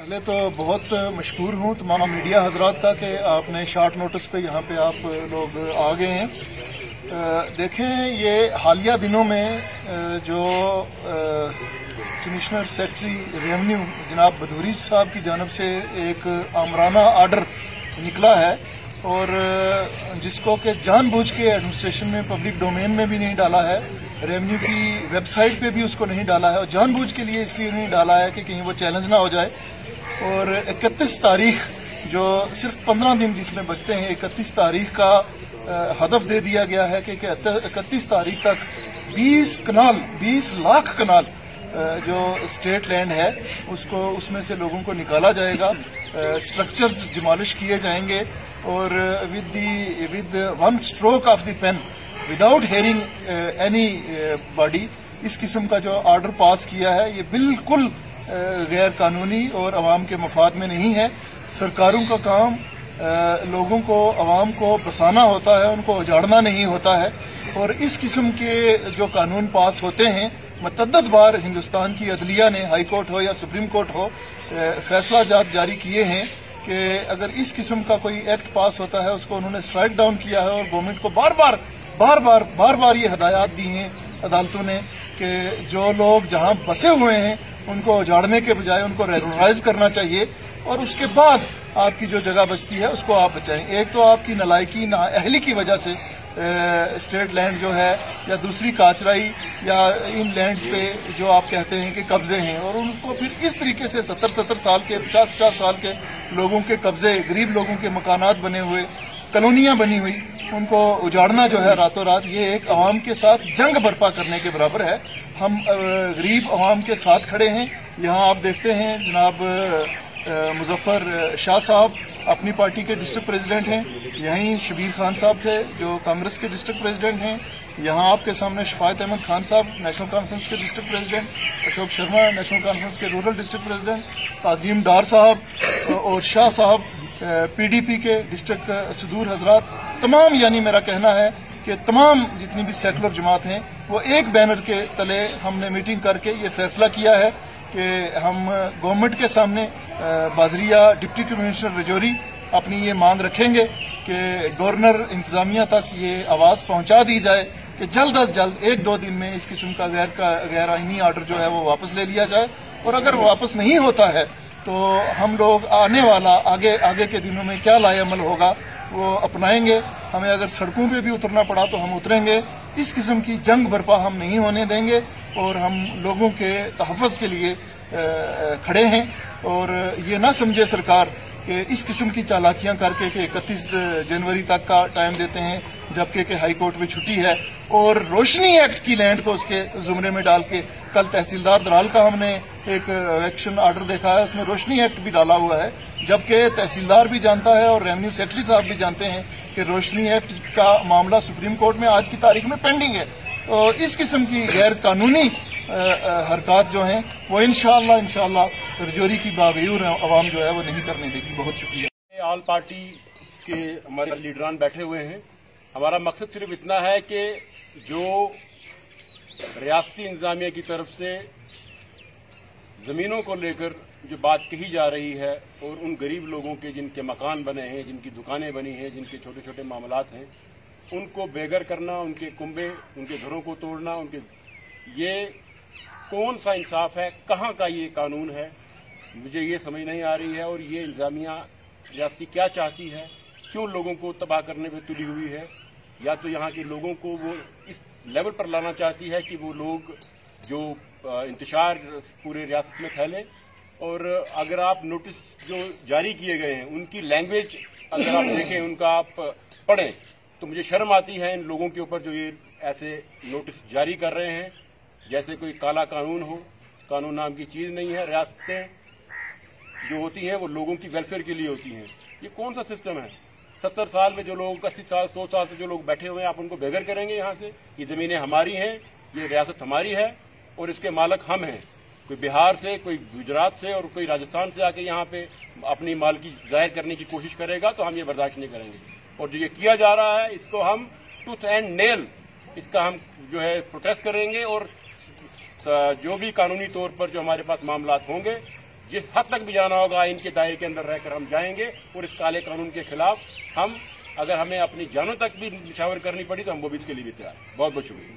पहले तो बहुत मशहूर हूँ तमाम मीडिया हजरात का कि आपने शॉर्ट नोटिस पे यहाँ पे आप लोग आ गए हैं। देखें, ये हालिया दिनों में जो कमिश्नर सेक्रेटरी रेवेन्यू जनाब बदूरी साहब की जानब से एक आमराना आर्डर निकला है और जिसको कि जानबूझ के एडमिनिस्ट्रेशन में पब्लिक डोमेन में भी नहीं डाला है, रेवेन्यू की वेबसाइट पे भी उसको नहीं डाला है और जानबूझ के लिए इसलिए नहीं डाला है कि कहीं वो चैलेंज ना हो जाए। और 31 तारीख जो सिर्फ 15 दिन जिसमें बचते हैं, 31 तारीख का हदफ दे दिया गया है कि 31 तारीख तक 20 लाख कनाल जो स्टेट लैंड है उसको उसमें से लोगों को निकाला जाएगा, स्ट्रक्चर्स डिमोलिश किए जाएंगे और with one stroke of the pen without hearing anybody इस किस्म का जो ऑर्डर पास किया है ये बिल्कुल गैर कानूनी और अवाम के मफाद में नहीं है। सरकारों का काम लोगों को, अवाम को बसाना होता है, उनको उजाड़ना नहीं होता है। और इस किस्म के जो कानून पास होते हैं, मतअद्दद बार हिंदुस्तान की अदलिया ने, हाई कोर्ट हो या सुप्रीम कोर्ट हो, फैसला जात जारी किए हैं कि अगर इस किस्म का कोई एक्ट पास होता है उसको उन्होंने स्ट्राइक डाउन किया है। और गवर्नमेंट को बार बार ये हदायत दी हैं अदालतों ने कि जो लोग जहां बसे हुए हैं उनको उजाड़ने के बजाय उनको रेगुलराइज करना चाहिए और उसके बाद आपकी जो जगह बचती है उसको आप बचाएं। एक तो आपकी नलायकी, नाअहली की वजह से स्टेट लैंड जो है या दूसरी काचराई या इन लैंड्स पे जो आप कहते हैं कि कब्जे हैं और उनको फिर इस तरीके से 70 साल के, 50 साल के लोगों के कब्जे, गरीब लोगों के मकानात बने हुए, कॉलोनियां बनी हुई, उनको उजाड़ना जो है रातों रात, ये एक अवाम के साथ जंग बर्पा करने के बराबर है। हम गरीब अवाम के साथ खड़े हैं। यहाँ आप देखते हैं जनाब मुजफ्फर शाह साहब अपनी पार्टी के डिस्ट्रिक्ट प्रेसिडेंट हैं, यहीं शबीर खान साहब थे जो कांग्रेस के डिस्ट्रिक्ट प्रेसिडेंट हैं, यहाँ आपके सामने शफायत अहमद खान साहब नेशनल कॉन्फ्रेंस के district president, Ashok Sharma national conference के रूरल डिस्ट्रिक्ट प्रेसिडेंट, ताजीम डार साहब और शाह साहब पीडीपी के डिस्ट्रिक्ट सदूर हजरात, तमाम, यानी मेरा कहना है कि तमाम जितनी भी सेकुलर जमात हैं वो एक बैनर के तले हमने मीटिंग करके ये फैसला किया है कि हम गवर्नमेंट के सामने बाजरिया डिप्टी कमिश्नर रजौरी अपनी ये मांग रखेंगे कि गवर्नर इंतजामिया तक ये आवाज पहुंचा दी जाए कि जल्द अज जल्द 1-2 दिन में इस किस्म का गैर आईनी आर्डर जो है वो वापस ले लिया जाए। और अगर वापस नहीं होता है तो हम लोग आने वाला आगे के दिनों में क्या लाएअमल होगा वो अपनाएंगे। हमें अगर सड़कों पे भी उतरना पड़ा तो हम उतरेंगे। इस किस्म की जंग बर्पा हम नहीं होने देंगे और हम लोगों के तहफ़्फ़ुज़ के लिए खड़े हैं। और ये ना समझे सरकार कि इस किस्म की चालाकियां करके कि 31 जनवरी तक का टाइम देते हैं जबकि कि हाई कोर्ट में छुट्टी है और रोशनी एक्ट की लैंड को उसके जुमरे में डाल के, कल तहसीलदार दराल का हमने एक एक्शन आर्डर देखा है, उसमें रोशनी एक्ट भी डाला हुआ है, जबकि तहसीलदार भी जानता है और रेवेन्यू सेक्रेटरी साहब भी जानते हैं कि रोशनी एक्ट का मामला सुप्रीम कोर्ट में आज की तारीख में पेंडिंग है। तो इस किस्म की गैर कानूनी हरकत जो हैं वो इंशाअल्लाह रजौरी की बागयूर अवाम जो है वो नहीं करने देगी। बहुत शुक्रिया। ऑल पार्टी के हमारे लीडरान बैठे हुए हैं। हमारा मकसद सिर्फ इतना है कि जो रियासती इंतजामिया की तरफ से जमीनों को लेकर जो बात कही जा रही है और उन गरीब लोगों के जिनके मकान बने हैं, जिनकी दुकानें बनी हैं, जिनके छोटे छोटे मामलात हैं, उनको बेघर करना, उनके कुंबे, उनके घरों को तोड़ना, ये कौन सा इंसाफ है, कहाँ का ये कानून है, मुझे ये समझ नहीं आ रही है। और ये इंतजामिया रियासती क्या चाहती है, क्यों लोगों को तबाह करने में तुली हुई है, या तो यहाँ के लोगों को वो इस लेवल पर लाना चाहती है कि वो लोग जो इंतशार पूरे रियासत में फैले। और अगर आप नोटिस जो जारी किए गए हैं उनकी लैंग्वेज अगर आप देखें, उनका आप पढ़ें, तो मुझे शर्म आती है इन लोगों के ऊपर जो ये ऐसे नोटिस जारी कर रहे हैं जैसे कोई काला कानून हो। कानून नाम की चीज नहीं है। रियासतें जो होती हैं वो लोगों की वेलफेयर के लिए होती हैं। ये कौन सा सिस्टम है? 70 साल में जो लोग, 80 साल, 100 साल से जो लोग बैठे हुए हैं, आप उनको बेघर करेंगे यहाँ से? ये जमीनें हमारी हैं, ये रियासत हमारी है और इसके मालिक हम हैं। कोई बिहार से, कोई गुजरात से और कोई राजस्थान से आके यहाँ पे अपनी मालकी जाहिर करने की कोशिश करेगा तो हम ये बर्दाश्त नहीं करेंगे। और जो ये किया जा रहा है इसको हम टूथ एंड नेल, इसका हम जो है प्रोटेस्ट करेंगे और जो भी कानूनी तौर पर जो हमारे पास मामलात होंगे जिस हद तक भी जाना होगा इनके दायरे के अंदर रहकर हम जाएंगे और इस काले कानून के खिलाफ हम अगर हमें अपनी जानों तक भी निछावर करनी पड़ी तो हम वो भी इसके लिए भी तैयार हैं। बहुत बहुत शुक्रिया।